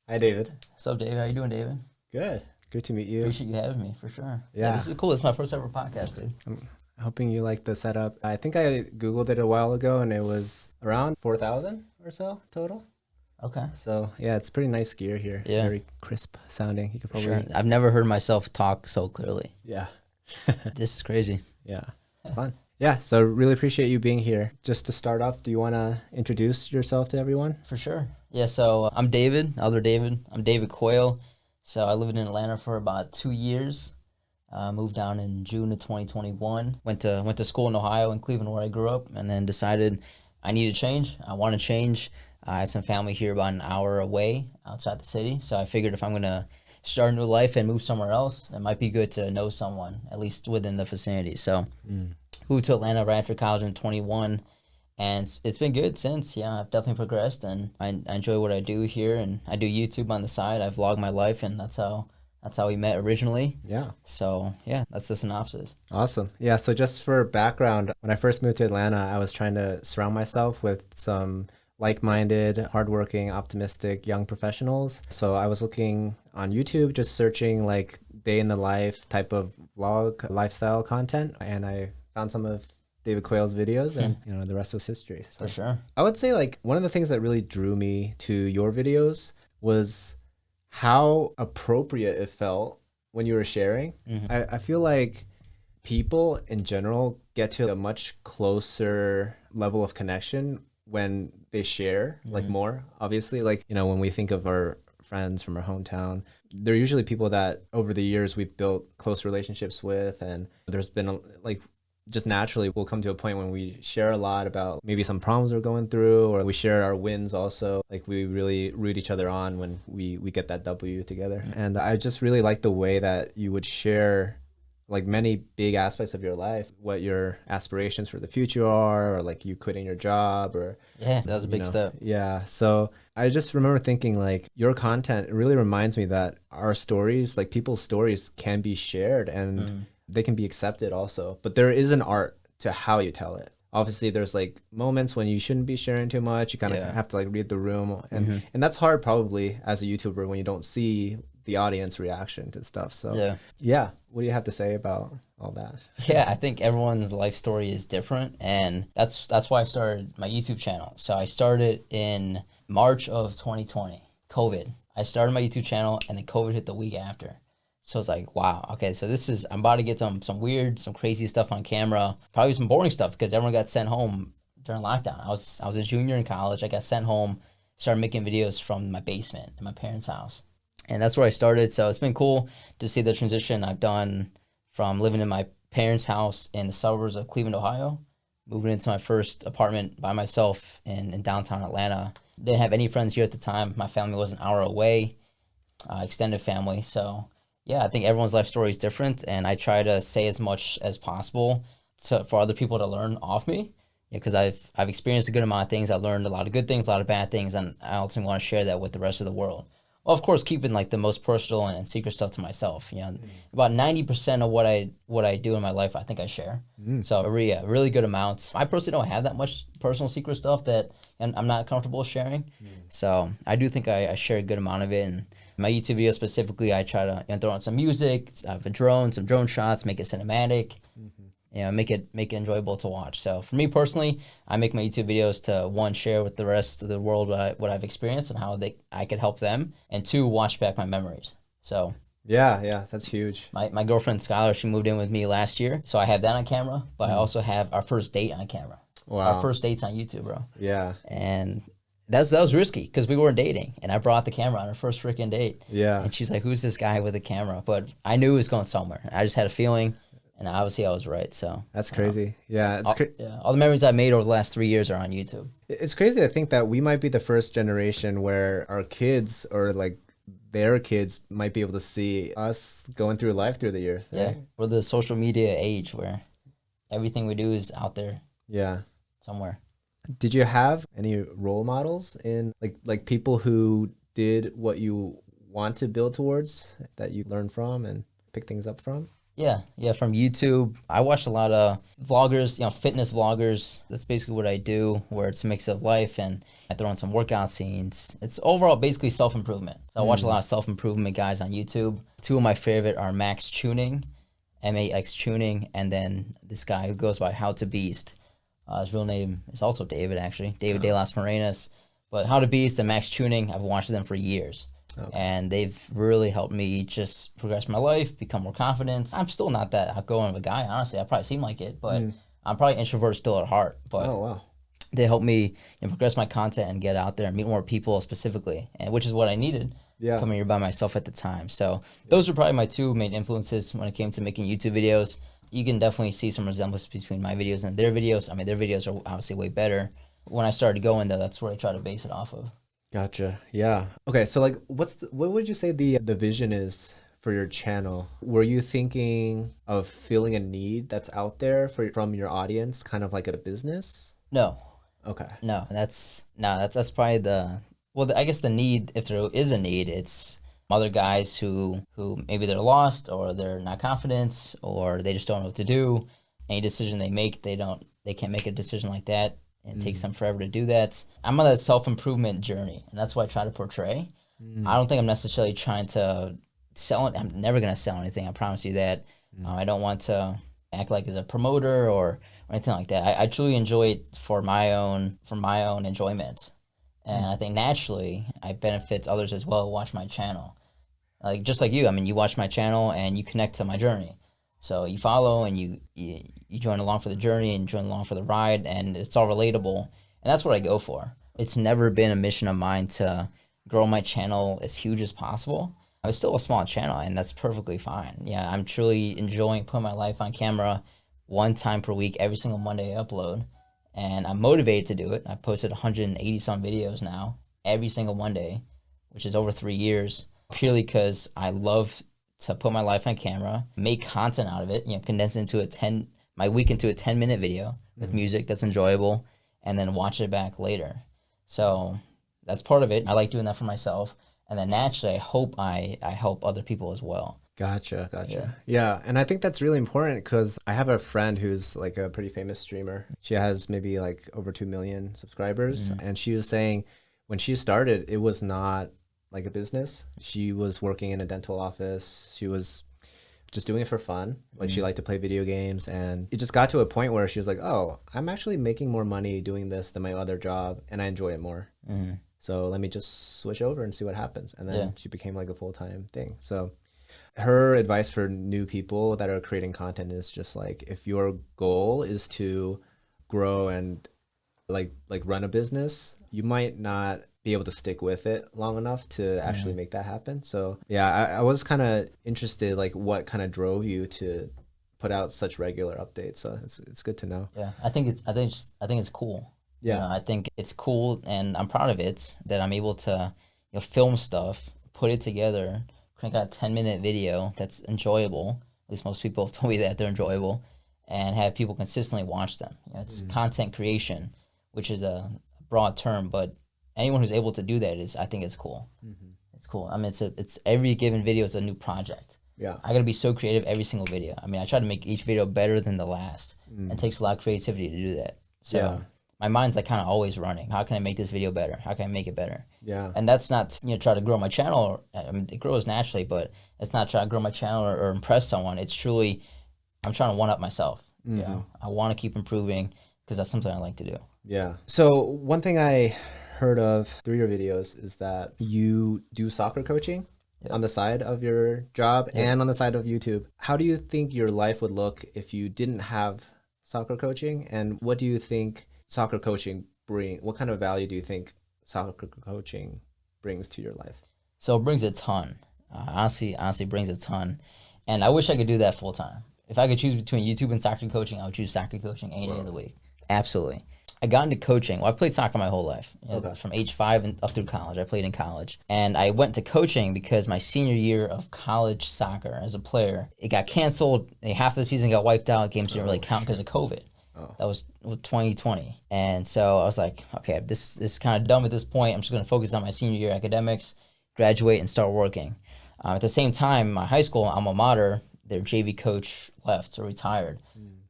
Hi, David. What's up, David? How you doing, David? Good. Good to meet you. Appreciate you having me for sure. Yeah, Yeah. this is cool. It's my first ever podcast, dude. I'm hoping you like the setup. I think I Googled it a while ago and it was around 4,000 or so total. Okay. So, yeah, it's pretty nice gear here. Yeah. Very crisp sounding. You could For probably. sure. I've never heard myself talk so clearly. Yeah. This is crazy. Yeah. It's fun. Yeah. So, really appreciate you being here. Just to start off, do you want to introduce yourself to everyone? For sure. Yeah, so I'm David, elder David. I'm David Quayle. So I lived in Atlanta for about 2 years. Moved down in June of 2021. Went to school in Ohio, in Cleveland, where I grew up, and then decided I need to change. I want to change. I had some family here about an hour away outside the city, so I figured if I'm gonna start a new life and move somewhere else, it might be good to know someone at least within the vicinity. So moved to Atlanta right after college in 21, and it's been good since. Yeah, I've definitely progressed, and I enjoy what I do here, and I do YouTube on the side. I vlog my life, and that's how we met originally. Yeah. So yeah, that's the synopsis. Awesome. Yeah. So, just for background, when I first moved to Atlanta, I was trying to surround myself with some like-minded, hardworking, optimistic young professionals. So I was looking on YouTube, just searching like day in the life type of vlog lifestyle content, and I found some of David Quayle's videos, and the rest was history. So For sure. I would say like one of the things that really drew me to your videos was how appropriate it felt when you were sharing. I feel like people in general get to a much closer level of connection when they share like more, obviously. Like, when we think of our friends from our hometown, they're usually people that over the years we've built close relationships with, and there's been like just naturally we'll come to a point when we share a lot about maybe some problems we're going through, or we share our wins also. Like, we really root each other on when we get that W together. And I just really like the way that you would share like many big aspects of your life, what your aspirations for the future are, or like you quitting your job, or Yeah, that was a big step. yeah. So I just remember thinking like your content really reminds me that our stories, like people's stories, can be shared and they can be accepted also. But there is an art to how you tell it. Obviously, there's like moments when you shouldn't be sharing too much. You kind of Yeah. have to like read the room, and that's hard probably as a YouTuber when you don't see the audience reaction to stuff. So Yeah. what do you have to say about all that? Yeah, I think everyone's life story is different, and that's why I started my YouTube channel. So I started in March of 2020, COVID. I started my YouTube channel, and then COVID hit the week after. So it's like, wow, okay, so I'm about to get some weird, some crazy stuff on camera, probably some boring stuff because everyone got sent home during lockdown. I was a junior in college. I got sent home, started making videos from my basement in my parents' house. And that's where I started. So it's been cool to see the transition I've done from living in my parents' house in the suburbs of Cleveland, Ohio, moving into my first apartment by myself in downtown Atlanta. Didn't have any friends here at the time. My family was an hour away, extended family. So yeah, I think everyone's life story is different, and I try to say as much as possible for other people to learn off me. Yeah, because I've experienced a good amount of things. I learned a lot of good things, a lot of bad things, and I also want to share that with the rest of the world. Well, of course, keeping like the most personal and secret stuff to myself. About 90% of what I do in my life, I think I share. So a really good amount. I personally don't have that much personal secret stuff that and I'm not comfortable sharing. So I do think I share a good amount of it. And my YouTube videos specifically, I try to throw on some music, I have some drone shots, make it cinematic. Make it enjoyable to watch. So for me personally, I make my YouTube videos to, one, share with the rest of the world what I've experienced and how I could help them, and two, watch back my memories. So Yeah, that's huge. my girlfriend Skylar, she moved in with me last year, so I have that on camera, but I also have our first date on camera. Wow. Our first date's on YouTube, bro. Yeah. And that was risky because we weren't dating, and I brought the camera on our first freaking date. Yeah. And she's like, "Who's this guy with a camera?" But I knew it was going somewhere. I just had a feeling. And obviously I was right, so. That's crazy. Yeah, All the memories I made over the last 3 years are on YouTube. It's crazy to think that we might be the first generation where our kids or like their kids might be able to see us going through life through the years. Right? Yeah, we're the social media age where everything we do is out there Yeah. somewhere. Did you have any role models in like people who did what you want to build towards that you learned from and pick things up from? Yeah, from YouTube. I watch a lot of vloggers, fitness vloggers. That's basically what I do, where it's a mix of life and I throw in some workout scenes. It's overall basically self-improvement. So I watch a lot of self-improvement guys on YouTube. Two of my favorite are Max Tuning, MAX Tuning, and then this guy who goes by How to Beast. His real name is also David, actually, David De Las Morenas. But How to Beast and Max Tuning, I've watched them for years. Okay. And they've really helped me just progress my life, become more confident. I'm still not that outgoing of a guy, honestly. I probably seem like it, but I'm probably introverted still at heart. But they helped me progress my content and get out there and meet more people specifically, and which is what I needed coming here by myself at the time. So those are probably my two main influences when it came to making YouTube videos. You can definitely see some resemblance between my videos and their videos. I mean, their videos are obviously way better. When I started going, though, that's where I try to base it off of. Gotcha. Yeah. Okay. So like, what would you say the vision is for your channel? Were you thinking of filling a need that's out there from your audience, kind of like a business? No. Okay. No, that's probably I guess the need, if there is a need, it's other guys who maybe they're lost or they're not confident or they just don't know what to do. Any decision they make, they can't make a decision like that. It takes them forever to do that. I'm on that self-improvement journey, and that's what I try to portray. I don't think I'm necessarily trying to sell it. I'm never going to sell anything. I promise you that. I don't want to act like as a promoter or anything like that. I truly enjoy it for my own enjoyment. And I think naturally I benefit others as well who watch my channel. Like just like you. I mean, you watch my channel and you connect to my journey. So you follow and you join along for the journey and join along for the ride, and it's all relatable. And that's what I go for. It's never been a mission of mine to grow my channel as huge as possible. It's still a small channel, and that's perfectly fine. Yeah, I'm truly enjoying putting my life on camera one time per week, every single Monday I upload. And I'm motivated to do it. I've posted 180 some videos now, every single Monday, which is over 3 years, purely because I love to put my life on camera, make content out of it, condense it into my week into a 10-minute video with music that's enjoyable, and then watch it back later. So that's part of it. I like doing that for myself. And then naturally, I hope I help other people as well. Gotcha. Yeah. And I think that's really important because I have a friend who's like a pretty famous streamer. She has maybe like over 2 million subscribers. And she was saying when she started, it was not like a business. She was working in a dental office. She was just doing it for fun. Like she liked to play video games, and it just got to a point where she was like, oh, I'm actually making more money doing this than my other job, and I enjoy it more. So let me just switch over and see what happens. And then she became like a full-time thing. So her advice for new people that are creating content is just like, if your goal is to grow and like run a business, you might not be able to stick with it long enough to actually make that happen. So yeah, I was kind of interested, like what kind of drove you to put out such regular updates. So it's good to know. Yeah, I think it's cool. Yeah, I think it's cool, and I'm proud of it that I'm able to film stuff, put it together, crank out a 10-minute video that's enjoyable. At least most people have told me that they're enjoyable, and have people consistently watch them. It's content creation, which is a broad term, but anyone who's able to do that I think it's cool. It's cool. I mean, it's every given video is a new project. Yeah, I gotta be so creative every single video. I mean, I try to make each video better than the last. It takes a lot of creativity to do that. So my mind's like kind of always running. How can I make this video better? How can I make it better? Yeah. And that's not try to grow my channel. I mean, it grows naturally, but it's not trying to grow my channel or impress someone. It's truly I'm trying to one up myself. I want to keep improving because that's something I like to do. Yeah. So one thing I heard of through your videos is that you do soccer coaching on the side of your job and on the side of YouTube. How do you think your life would look if you didn't have soccer coaching? And what do you think soccer coaching what kind of value do you think soccer coaching brings to your life? So it brings a ton. Honestly brings a ton. And I wish I could do that full time. If I could choose between YouTube and soccer coaching, I would choose soccer coaching any day of the week. Absolutely. I got into coaching. Well, I played soccer my whole life. From age 5 and up through college. I played in college. And I went to coaching because my senior year of college soccer as a player, it got canceled. Half the season got wiped out. Games didn't really count because of COVID. That was 2020. And so I was like, okay, this is kind of dumb at this point. I'm just going to focus on my senior year academics, graduate, and start working. At the same time, my high school alma mater, their JV coach left or retired.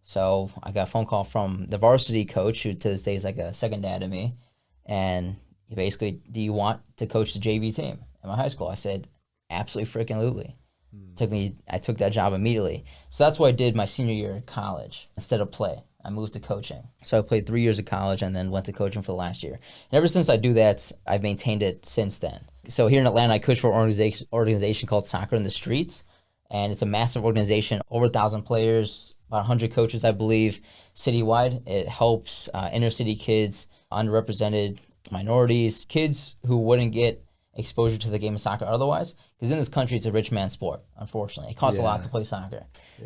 So I got a phone call from the varsity coach, who to this day is like a second dad to me. And he basically, do you want to coach the JV team at my high school? I said, absolutely freaking absolutely. I took that job immediately. So that's what I did my senior year in college. Instead of play, I moved to coaching. So I played 3 years of college and then went to coaching for the last year. And ever since I do that, I've maintained it since then. So here in Atlanta, I coach for an organization called Soccer in the Streets. And it's a massive organization, over 1,000 players, about 100 coaches, I believe, citywide. It helps inner city kids, underrepresented minorities, kids who wouldn't get exposure to the game of soccer otherwise. Because in this country, it's a rich man's sport, unfortunately. It costs a lot to play soccer,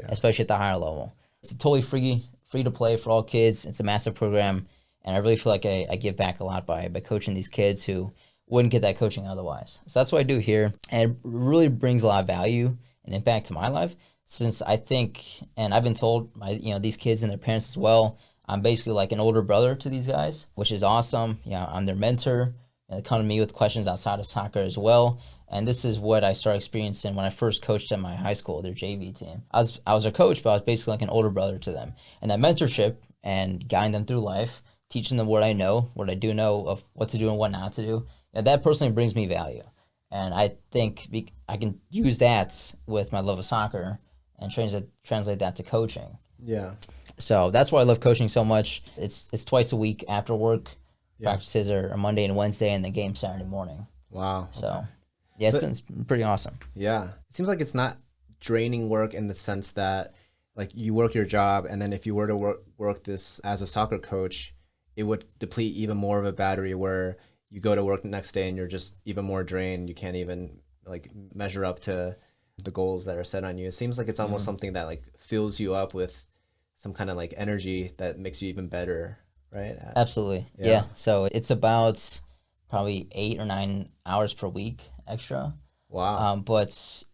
especially at the higher level. It's totally free to play for all kids. It's a massive program. And I really feel like I give back a lot by coaching these kids who wouldn't get that coaching otherwise. So that's what I do here. And it really brings a lot of value and impact to my life, since I think, and I've been told by these kids and their parents as well, I'm basically like an older brother to these guys, which is awesome. I'm their mentor, and they come to me with questions outside of soccer as well. And this is what I started experiencing when I first coached at my high school, their JV team. I was a coach, but I was basically like an older brother to them. And that mentorship and guiding them through life, teaching them what I know, what I do know of what to do and what not to do, that personally brings me value. And I think I can use that with my love of soccer and translate that to coaching. Yeah. So that's why I love coaching so much. It's twice a week after work. Practices are Monday and Wednesday, and the game Saturday morning. Wow. So, it's been pretty awesome. Yeah. It seems like it's not draining work in the sense that, like, you work your job, and then if you were to work this as a soccer coach, it would deplete even more of a battery where you go to work the next day and you're just even more drained. You can't even like measure up to the goals that are set on you. It seems like it's almost something that like fills you up with some kind of like energy that makes you even better, right? Absolutely. Yeah. So it's about probably 8 or 9 hours per week extra. Wow. But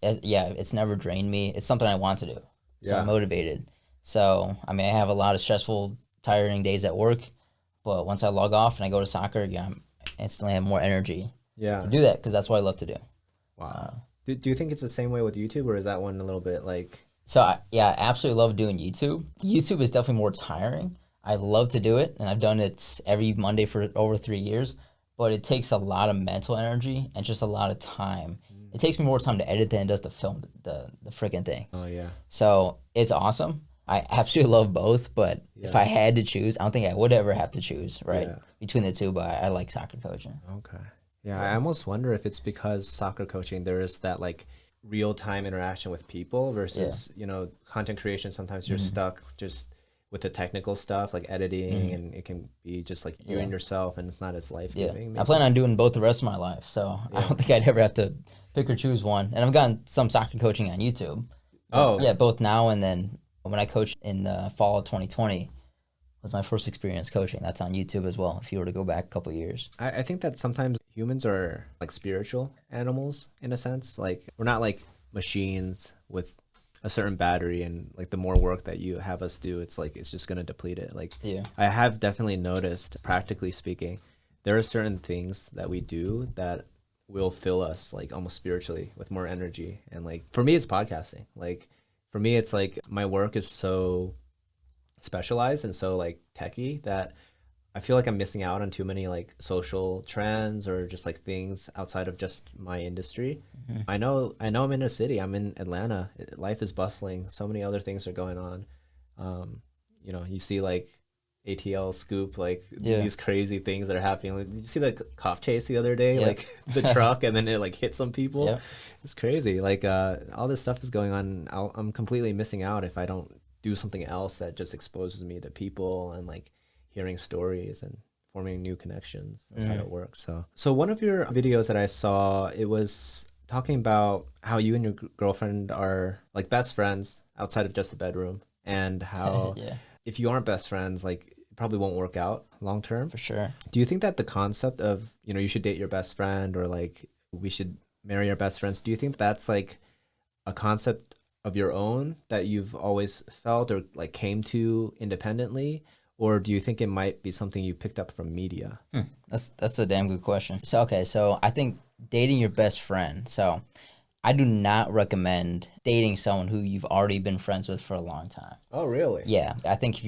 it's never drained me. It's something I want to do. So I'm motivated. So, I mean, I have a lot of stressful, tiring days at work, but once I log off and I go to soccer, I'm instantly have more energy to do that, because that's what I love to do. Wow. Do you think it's the same way with YouTube, or is that one a little bit like... So I absolutely love doing YouTube. YouTube is definitely more tiring. I love to do it, and I've done it every Monday for over 3 years, but it takes a lot of mental energy and just a lot of time. It takes me more time to edit than it does to film the freaking thing. Oh, yeah. So it's awesome. I absolutely love both, but if I had to choose, I don't think I would ever have to choose, between the two, but I like soccer coaching. Okay. Yeah, I almost wonder if it's because soccer coaching, there is that like real-time interaction with people versus, content creation. Sometimes you're stuck just with the technical stuff like editing, and it can be just like you and yourself, and it's not as life-giving. I plan on doing both the rest of my life, so I don't think I'd ever have to pick or choose one. And I've gotten some soccer coaching on YouTube. Oh. Yeah, both now and then. When I coached in the fall of 2020 was my first experience coaching. That's on YouTube as well, if you were to go back a couple of years. I think that sometimes humans are like spiritual animals in a sense. Like, we're not like machines with a certain battery, and like the more work that you have us do, it's like it's just going to deplete it. Like, I have definitely noticed, practically speaking, there are certain things that we do that will fill us like almost spiritually with more energy. And like for me, it's podcasting. Like, for me, it's like my work is so specialized and so like techie that I feel like I'm missing out on too many like social trends or just like things outside of just my industry. I know I'm in a city. I'm in Atlanta. Life is bustling. So many other things are going on. You see like ATL Scoop, like these crazy things that are happening. Like, did you see the cop chase the other day? Like the truck, and then it like hit some people. It's crazy. Like all this stuff is going on. I'm completely missing out if I don't do something else that just exposes me to people and like hearing stories and forming new connections. That's how it works. So one of your videos that I saw, it was talking about how you and your girlfriend are like best friends outside of just the bedroom, and how if you aren't best friends, like it probably won't work out long term. For sure. Do you think that the concept of, you should date your best friend, or like we should marry our best friends, do you think that's like a concept of your own that you've always felt or like came to independently? Or do you think it might be something you picked up from media? That's a damn good question. So I think dating your best friend. So I do not recommend dating someone who you've already been friends with for a long time. Oh, really? Yeah, I think if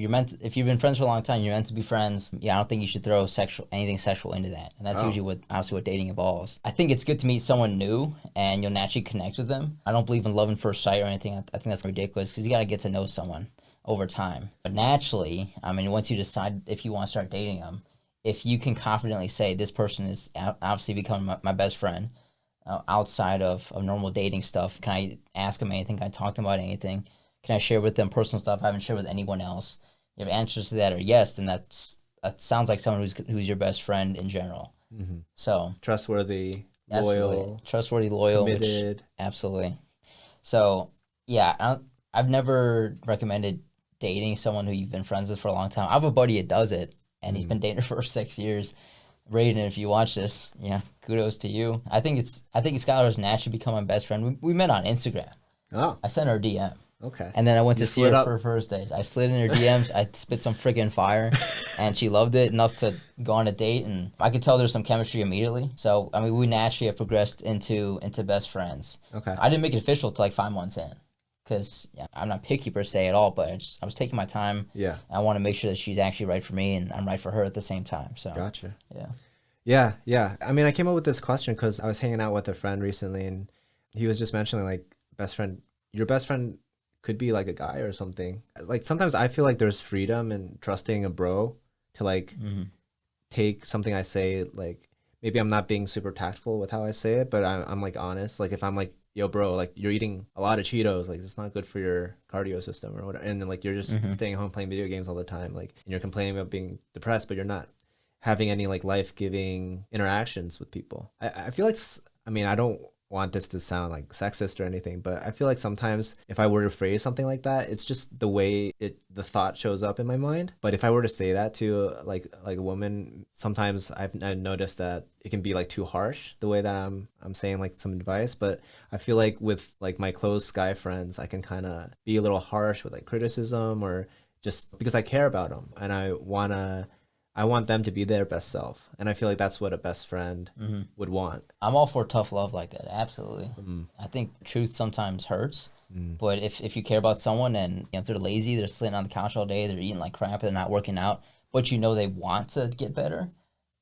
you've been friends for a long time, you're meant to be friends. Yeah, I don't think you should throw anything sexual into that, and that's usually what dating involves. I think it's good to meet someone new, and you'll naturally connect with them. I don't believe in love at first sight or anything. I think that's ridiculous because you got to get to know someone over time. But naturally, I mean, once you decide if you want to start dating them, if you can confidently say this person is obviously becoming my best friend outside of normal dating stuff, can I ask them anything? Can I talk to them about anything? Can I share with them personal stuff I haven't shared with anyone else? If answers to that are yes, then that sounds like someone who's your best friend in general. Mm-hmm. So trustworthy, loyal, committed. Absolutely. So yeah, I've never recommended dating someone who you've been friends with for a long time. I have a buddy that does it, and he's been dating her for 6 years. Raiden, if you watch this, yeah, kudos to you. I think Skylar's naturally become my best friend. We met on Instagram. Oh, I sent her a DM. okay. And then I went to see her for her first days. I slid in her DMs. I spit some freaking fire, and she loved it enough to go on a date. And I could tell there's some chemistry immediately. So I mean, we naturally have progressed into best friends. Okay. I didn't make it official till like 5 months in, because I'm not picky per se at all. But I was taking my time. Yeah. I want to make sure that she's actually right for me, and I'm right for her at the same time. So Gotcha. Yeah. Yeah. I mean, I came up with this question because I was hanging out with a friend recently, and he was just mentioning like best friend. Your best friend could be like a guy or something. Like sometimes I feel like there's freedom in trusting a bro to like take something I say, like maybe I'm not being super tactful with how I say it, but I'm like honest. Like if I'm like, yo bro, like you're eating a lot of Cheetos, like it's not good for your cardio system or whatever. And then like you're just staying home playing video games all the time. Like, and you're complaining about being depressed, but you're not having any like life-giving interactions with people. I feel like, I mean, I don't want this to sound like sexist or anything, but I feel like sometimes if I were to phrase something like that, it's just the way the thought shows up in my mind. But if I were to say that to like a woman, sometimes I've noticed that it can be like too harsh the way that I'm saying like some advice. But I feel like with like my close guy friends, I can kind of be a little harsh with like criticism, or just because I care about them and I want them to be their best self. And I feel like that's what a best friend would want. I'm all for tough love like that. Absolutely. I think truth sometimes hurts, but if you care about someone and if they're lazy, they're sitting on the couch all day, they're eating like crap, they're not working out, but you know they want to get better,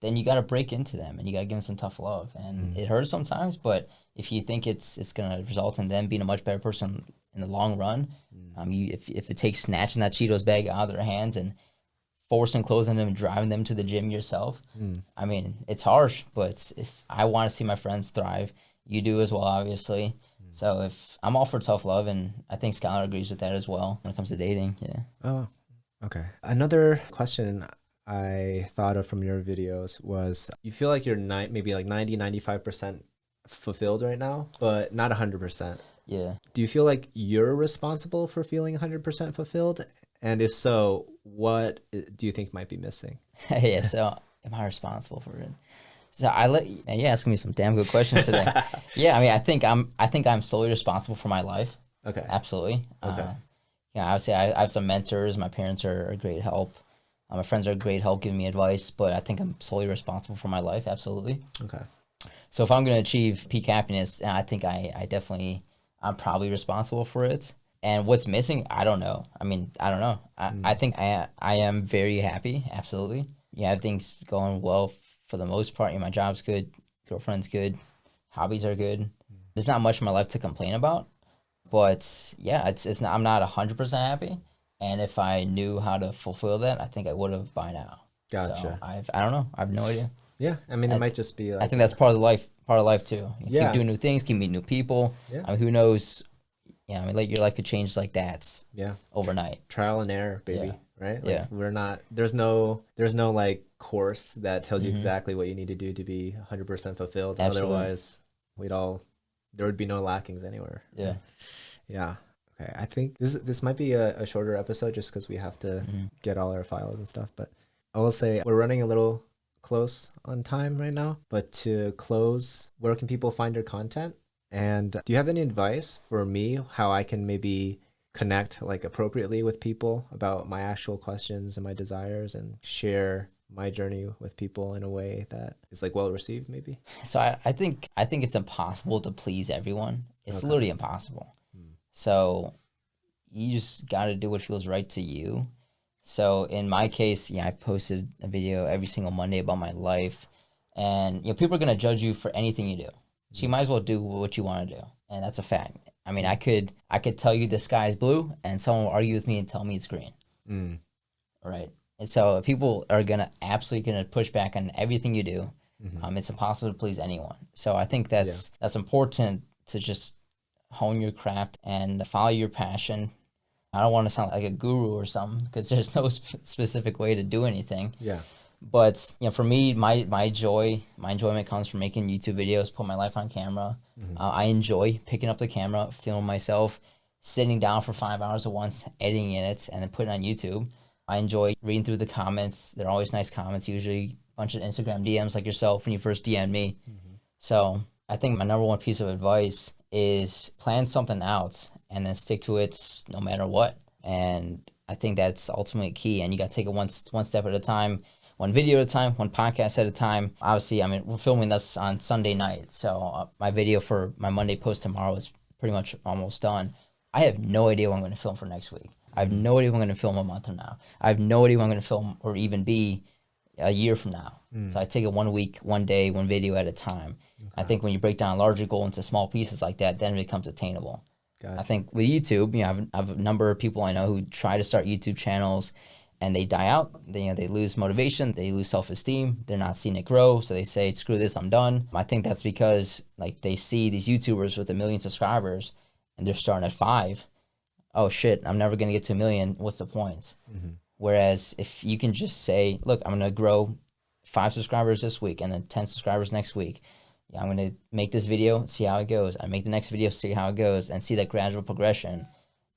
then you got to break into them and you got to give them some tough love. And it hurts sometimes, but if you think it's going to result in them being a much better person in the long run, if it takes snatching that Cheetos bag out of their hands and forcing clothes on them and driving them to the gym yourself. I mean, it's harsh, but if I want to see my friends thrive, you do as well, obviously. So if I'm all for tough love, and I think Skylar agrees with that as well when it comes to dating. Yeah. Oh, okay. Another question I thought of from your videos was, you feel like you're maybe like 95% fulfilled right now, but not 100%. Yeah. Do you feel like you're responsible for feeling 100% fulfilled? And if so, what do you think might be missing? Yeah, so am I responsible for it? So man, you're asking me some damn good questions today. Yeah, I mean, I think I'm solely responsible for my life. Okay. Absolutely. Okay. Yeah, obviously I have some mentors. My parents are a great help. My friends are a great help giving me advice, but I think I'm solely responsible for my life. Absolutely. Okay. So if I'm going to achieve peak happiness, I think I'm probably responsible for it. And what's missing, I don't know. I mean, I don't know. I think I am very happy. Absolutely. Yeah, everything's going well for the most part. My job's good, girlfriend's good, hobbies are good. There's not much in my life to complain about, but yeah, it's not, I'm not 100% happy. And if I knew how to fulfill that, I think I would have by now. Gotcha. So I don't know. I have no idea. Yeah, I mean, it might just be like, I think that's part of life too. Yeah. Keep doing new things, keep meeting new people. Yeah. I mean, who knows? Yeah, I mean, like your life could change like that. Yeah. Overnight. Trial and error, baby. Yeah. Right? Like, Yeah. we're not, there's no like course that tells you exactly what you need to do to be 100% fulfilled. Absolutely. Otherwise, there would be no lackings anywhere. Yeah. Yeah. Okay. I think this might be a shorter episode just because we have to get all our files and stuff. But I will say we're running a little close on time right now. But to close, where can people find your content? And do you have any advice for me how I can maybe connect like appropriately with people about my actual questions and my desires and share my journey with people in a way that is like well received, maybe. So I think it's impossible to please everyone. It's Okay. literally impossible. So you just got to do what feels right to you. So in my case, yeah, I posted a video every single Monday about my life, and people are gonna judge you for anything you do. So you might as well do what you want to do, and that's a fact. I mean, I could tell you the sky is blue, and someone will argue with me and tell me it's green. Right? And so people are absolutely gonna push back on everything you do. It's impossible to please anyone. So I think that's important to just hone your craft and follow your passion. I don't want to sound like a guru or something because there's no specific way to do anything. Yeah. But for me, my enjoyment comes from making YouTube videos, put my life on camera. I enjoy picking up the camera, filming myself, sitting down for 5 hours at once, editing it, and then putting it on YouTube. I enjoy reading through the comments. They're always nice comments, usually a bunch of Instagram DMs like yourself when you first DM me. So I think my number one piece of advice is plan something out and then stick to it no matter what. And I think that's ultimately key. And you got to take it one step at a time, one video at a time, one podcast at a time. Obviously, I mean, we're filming this on Sunday night. So my video for my Monday post tomorrow is pretty much almost done. I have no idea what I'm going to film for next week. I have no idea what I'm going to film a month from now. I have no idea what I'm going to film or even be a year from now. So I take it 1 week, 1 day, one video at a time. Okay. I think when you break down a larger goal into small pieces like that, then it becomes attainable. Gotcha. I think with YouTube, I have a number of people I know who try to start YouTube channels and they die out. They lose motivation, they lose self-esteem, they're not seeing it grow, so they say, screw this, I'm done. I think that's because like they see these YouTubers with 1 million subscribers and they're starting at 5. Oh shit, I'm never gonna get to 1 million, what's the point? Whereas if you can just say, look, I'm gonna grow 5 subscribers this week and then 10 subscribers next week. Yeah, I'm going to make this video, see how it goes. I make the next video, see how it goes, and see that gradual progression.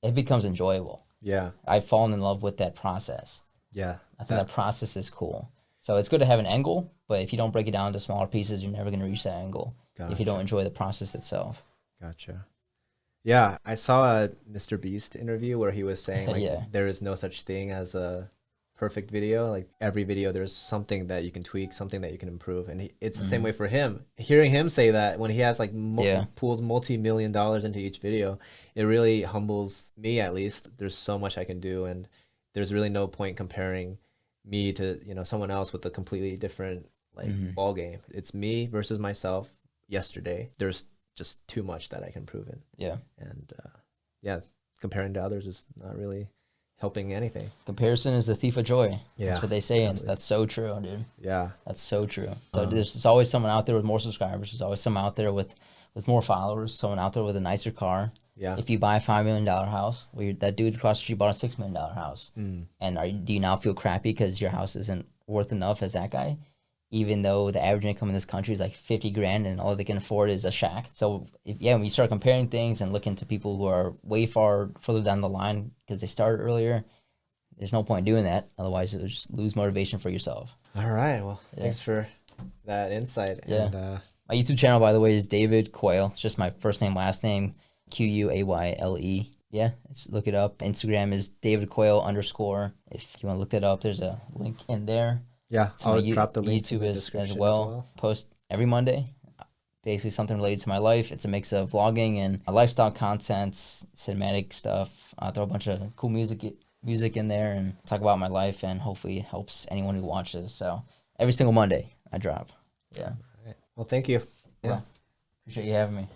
It becomes enjoyable. Yeah. I've fallen in love with that process. Yeah. I think that process is cool. So it's good to have an end goal, but if you don't break it down into smaller pieces, you're never going to reach that end goal if you don't enjoy the process itself. Gotcha. Yeah, I saw a Mr. Beast interview where he was saying like there is no such thing as a perfect video. Like every video there's something that you can tweak, something that you can improve, and it's the same way for him. Hearing him say that when he has like pulls multi-million dollars into each video, it really humbles me. At least there's so much I can do, and there's really no point comparing me to someone else with a completely different like ball game. It's me versus myself yesterday. There's just too much that I can prove in. And comparing to others is not really helping anything. Comparison is the thief of joy. That's what they say, and that's so true, dude. That's so true. So there's always someone out there with more subscribers. There's always someone out there with more followers, someone out there with a nicer car. If you buy a $5 million house, that dude across the street bought a $6 million house. And do you now feel crappy because your house isn't worth enough as that guy? Even though the average income in this country is like 50 grand and all they can afford is a shack. So when you start comparing things and looking to people who are way further down the line because they started earlier, there's no point doing that. Otherwise you'll just lose motivation for yourself. All right. Well, thanks for that insight. And, my YouTube channel, by the way, is David Quayle. It's just my first name, last name, Quayle. Yeah, just look it up. Instagram is David Quayle _ If you want to look that up, there's a link in there. Yeah, I'll drop the link YouTube in the description as well. Post every Monday, basically something related to my life. It's a mix of vlogging and lifestyle content, cinematic stuff. I throw a bunch of cool music in there and talk about my life, and hopefully it helps anyone who watches. So every single Monday I drop. Yeah. All right. Well, thank you. Yeah. Appreciate you having me.